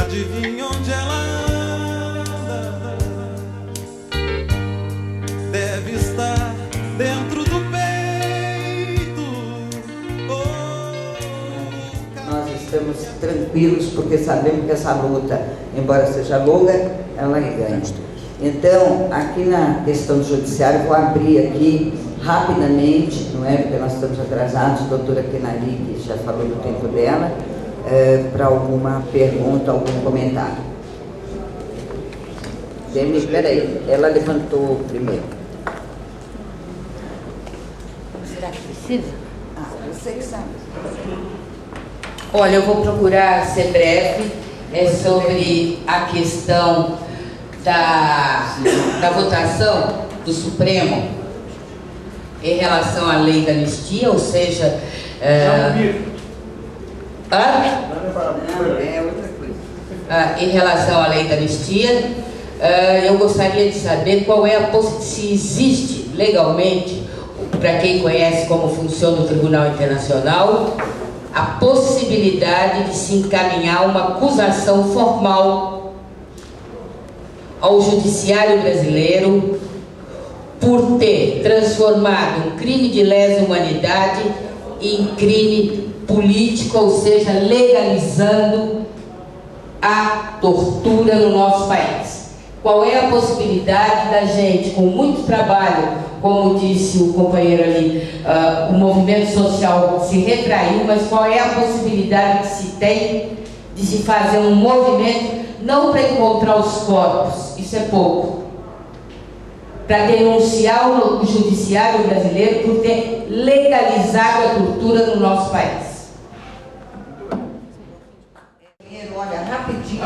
Adivinha onde ela anda? Deve estar dentro do peito. Nós estamos tranquilos porque sabemos que essa luta, embora seja longa, ela ganha. Então, aqui na questão do judiciário, vou abrir aqui rapidamente, não é? Porque nós estamos atrasados, a doutora Kenari, que já falou do tempo dela, para alguma pergunta, algum comentário. Peraí, ela levantou primeiro. Será que precisa? Você que sabe. Olha, eu vou procurar ser breve. É sobre a questão da votação do Supremo em relação à lei da anistia, ou seja... em relação à lei da anistia, eu gostaria de saber qual é se existe legalmente, para quem conhece como funciona o Tribunal Internacional, a possibilidade de se encaminhar uma acusação formal ao judiciário brasileiro por ter transformado um crime de lesa humanidade em crime político, ou seja, legalizando a tortura no nosso país. Qual é a possibilidade da gente, com muito trabalho, como disse o companheiro ali, o movimento social se retraiu, mas qual é a possibilidade que se tem de se fazer um movimento, não para encontrar os corpos, isso é pouco, para denunciar o judiciário brasileiro por ter legalizado a tortura no nosso país? Olha, rapidinho.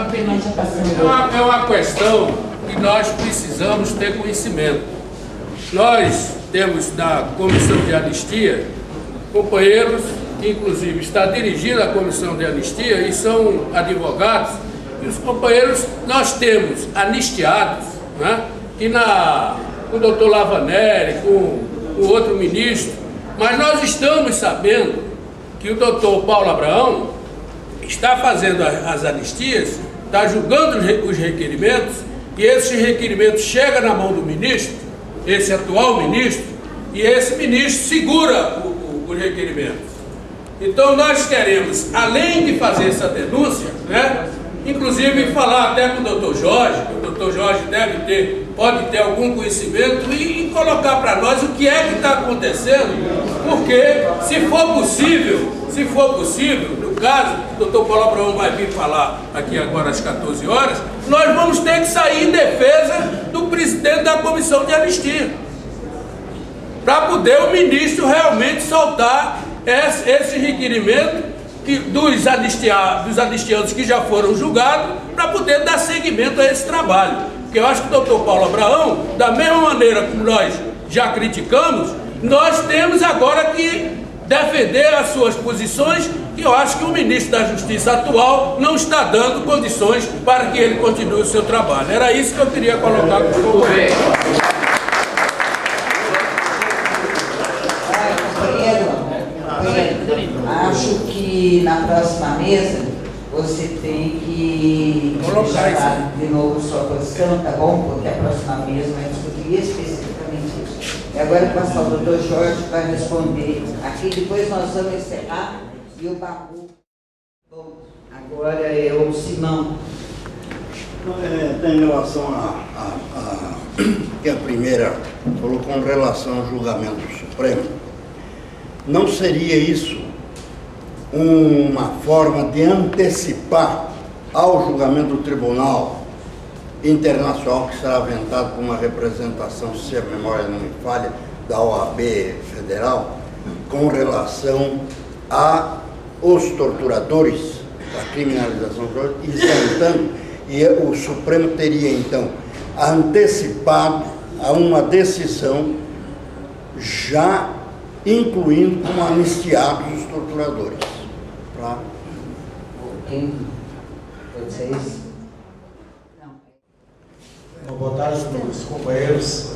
É uma questão que nós precisamos ter conhecimento. Nós temos na Comissão de Anistia companheiros que inclusive está dirigindo a Comissão de Anistia e são advogados, e os companheiros nós temos anistiados, né? E com o doutor Lavaneri, com o outro ministro, mas nós estamos sabendo que o doutor Paulo Abraão está fazendo as anistias, está julgando os requerimentos, e esses requerimentos chegam na mão do ministro, esse atual ministro, e esse ministro segura os requerimentos. Então nós queremos, além de fazer essa denúncia, né, inclusive falar até com o doutor Jorge, que o doutor Jorge pode ter algum conhecimento e colocar para nós o que é que está acontecendo, porque se for possível, no caso, o doutor Paulo Abraão vai vir falar aqui agora às 14 horas, nós vamos ter que sair em defesa do presidente da Comissão de Anistia, para poder o ministro realmente soltar esse requerimento dos anistiados que já foram julgados, para poder dar seguimento a esse trabalho. Porque eu acho que o doutor Paulo Abraão, da mesma maneira como nós já criticamos, nós temos agora que defender as suas posições, e eu acho que o ministro da Justiça atual não está dando condições para que ele continue o seu trabalho. Era isso que eu queria colocar com o governo. Acho que na próxima mesa você tem que colocar de novo sua posição, tá bom? Porque a próxima mesa vai discutir especificamente isso. E agora eu passo ao doutor Jorge para responder aqui, depois nós vamos encerrar e o Babu. Bom, agora é o Simão. Tem relação que a primeira falou com relação ao julgamento do Supremo. Não seria isso uma forma de antecipar ao julgamento do Tribunal Internacional, que será aventado por uma representação, se a memória não me falha, da OAB Federal, com relação aos torturadores, da criminalização do tortura, isentando, e o Supremo teria então antecipado a uma decisão já incluindo como anistiados os torturadores. Vocês? Boa tarde, meus companheiros.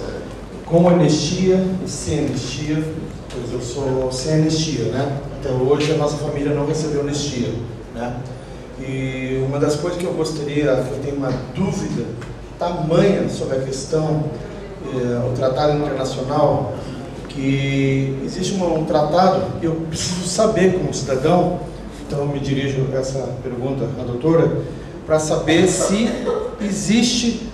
Com anistia e sem anistia, pois eu sou sem anistia, né? Até hoje a nossa família não recebeu anistia, né? E uma das coisas que eu tenho uma dúvida tamanha sobre a questão, o tratado internacional, que existe um tratado, eu preciso saber como cidadão, então eu me dirijo essa pergunta à doutora, para saber se existe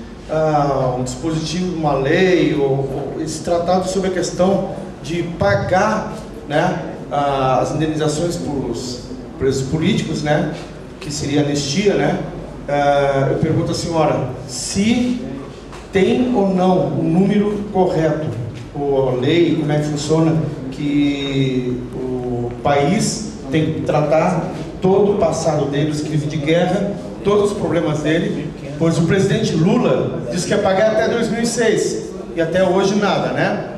um dispositivo, uma lei, ou esse tratado sobre a questão de pagar, né, as indenizações para os presos políticos, né, que seria anistia, né. Eu pergunto à senhora se tem ou não o número correto, ou a lei, como é que funciona, que o país tem que tratar todo o passado dele, os crimes de guerra, todos os problemas dele, pois o presidente Lula disse que ia pagar até 2006 e até hoje nada, né?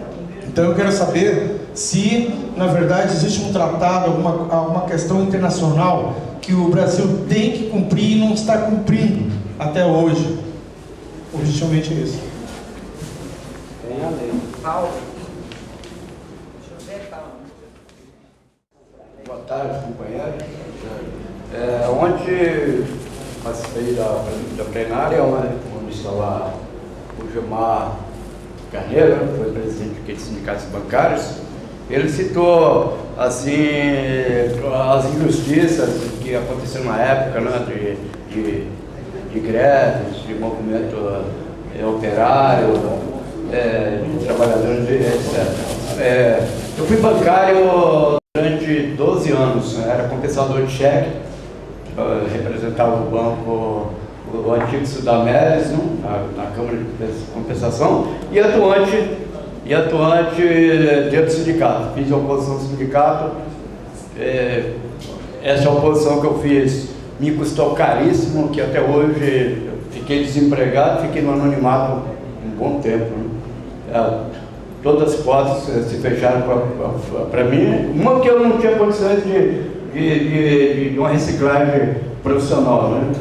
Então eu quero saber se, na verdade, existe um tratado, alguma questão internacional que o Brasil tem que cumprir e não está cumprindo até hoje. Objetivamente é isso. Tem a lei. Paulo. Deixa eu ver, Paulo. Boa tarde, companheiros. Ontem participei da plenária, onde estava o Gilmar Carneiro, que foi presidente dos sindicatos bancários. Ele citou assim as injustiças que aconteceram na época, né, de greves, de movimento operário, de trabalhadores, etc. Eu fui bancário durante 12 anos, era compensador de cheque, representava o banco, o antigo Sudameris, na Câmara de Compensação, e atuante dentro do sindicato. Fiz oposição ao sindicato. Essa oposição que eu fiz me custou caríssimo, que até hoje fiquei desempregado, fiquei no anonimato um bom tempo, né? Todas as portas se fecharam para mim, uma que eu não tinha condições de uma reciclagem profissional, né?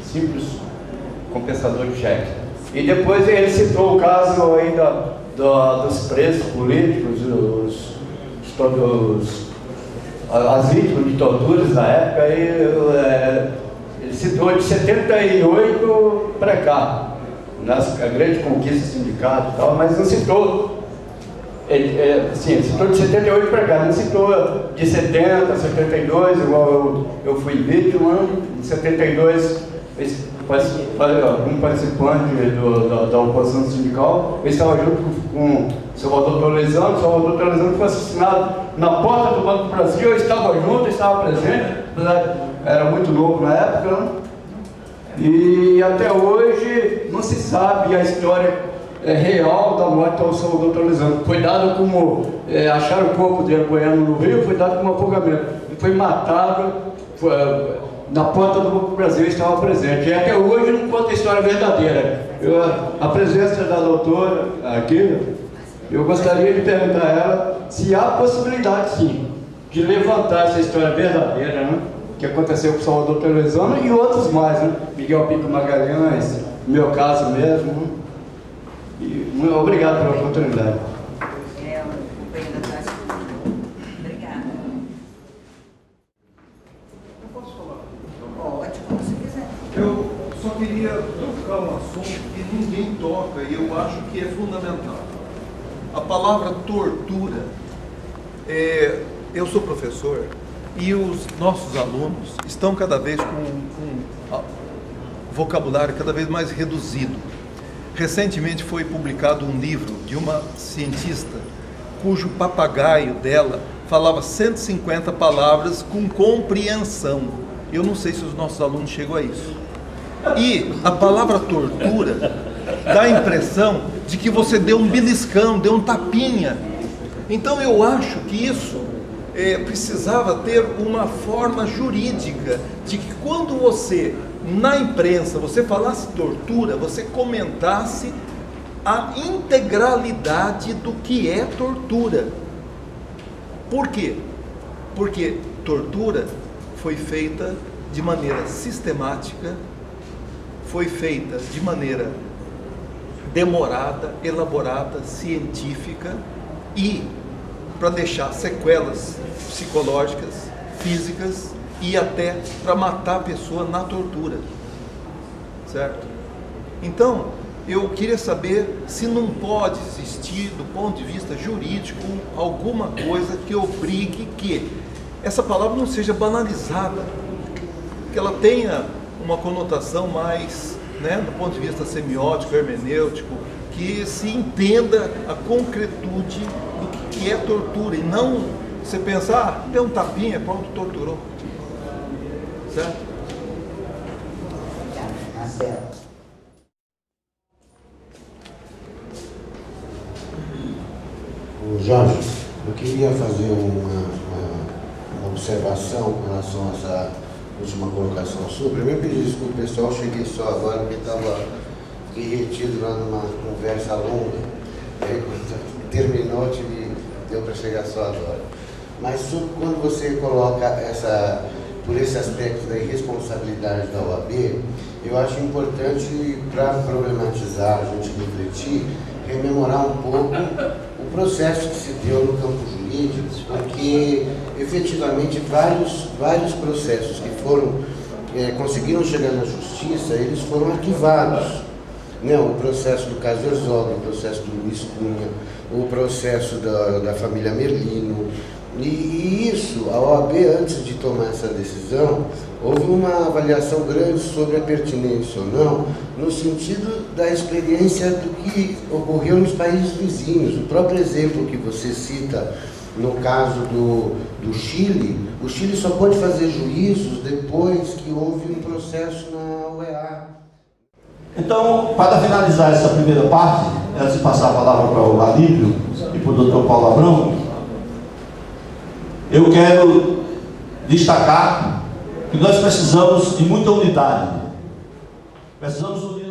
Simples compensador de cheque. E depois ele citou o caso aí dos presos políticos, as vítimas de torturas da época, ele citou de 78 para cá, a grande conquista do sindicato e tal, mas não citou. Ele citou de 78 para cá, não citou de 70, 72, igual eu fui vítima. Em 72, um participante da oposição sindical, eu estava junto com o Salvador Torlezano. O Salvador Torlezano foi assassinado na porta do Banco do Brasil. Eu estava junto, eu estava presente, era muito novo na época, né? E até hoje não se sabe a história real da morte ao Salvador Torlezano. Foi dado como, acharam o corpo dele boiando no rio, foi dado como afogamento. Ele foi matado na porta do Banco do Brasil, estava presente. E até hoje não conta a história verdadeira. A presença da doutora aqui, eu gostaria de perguntar a ela se há possibilidade, sim, de levantar essa história verdadeira, né, que aconteceu com o Salvador Torlezano e outros mais, né? Miguel Pico Magalhães, no meu caso mesmo, né? E muito obrigado pela oportunidade. Obrigada. Eu posso falar? Pode, como você quiser. Eu só queria tocar um assunto que ninguém toca e eu acho que é fundamental. A palavra tortura. Eu sou professor e os nossos alunos estão cada vez com vocabulário cada vez mais reduzido. Recentemente foi publicado um livro de uma cientista cujo papagaio dela falava 150 palavras com compreensão. Eu não sei se os nossos alunos chegam a isso. E a palavra tortura dá a impressão de que você deu um beliscão, deu um tapinha. Então eu acho que isso precisava ter uma forma jurídica de que quando você, na imprensa, você falasse tortura, você comentasse a integralidade do que é tortura. Por quê? Porque tortura foi feita de maneira sistemática, foi feita de maneira demorada, elaborada, científica e para deixar sequelas psicológicas, físicas e até para matar a pessoa na tortura, certo? Então, eu queria saber se não pode existir, do ponto de vista jurídico, alguma coisa que obrigue que essa palavra não seja banalizada, que ela tenha uma conotação mais, né, do ponto de vista semiótico, hermenêutico, que se entenda a concretude do que é tortura, e não você pensar, deu um tapinha, pronto, torturou. Certo? Marcelo. Jorge, eu queria fazer uma observação com relação a essa última colocação sua. Primeiro pedir desculpa, pessoal, cheguei só agora porque estava retido lá numa conversa longa. Aí quando terminou, deu para chegar só agora. Mas quando você coloca por esse aspecto da irresponsabilidade da OAB, eu acho importante, para problematizar, a gente refletir, rememorar um pouco o processo que se deu no campo jurídico, porque efetivamente vários processos que conseguiram chegar na justiça, eles foram arquivados. Né? O processo do caso Herzog, o processo do Luiz Cunha, o processo da família Merlino. E isso, a OAB, antes de tomar essa decisão, houve uma avaliação grande sobre a pertinência ou não, no sentido da experiência do que ocorreu nos países vizinhos. O próprio exemplo que você cita no caso do Chile, o Chile só pôde fazer juízos depois que houve um processo na OEA. Então, para finalizar essa primeira parte, antes de passar a palavra para o Alípio e para o Dr. Paulo Abrão, eu quero destacar que nós precisamos de muita unidade. Precisamos unir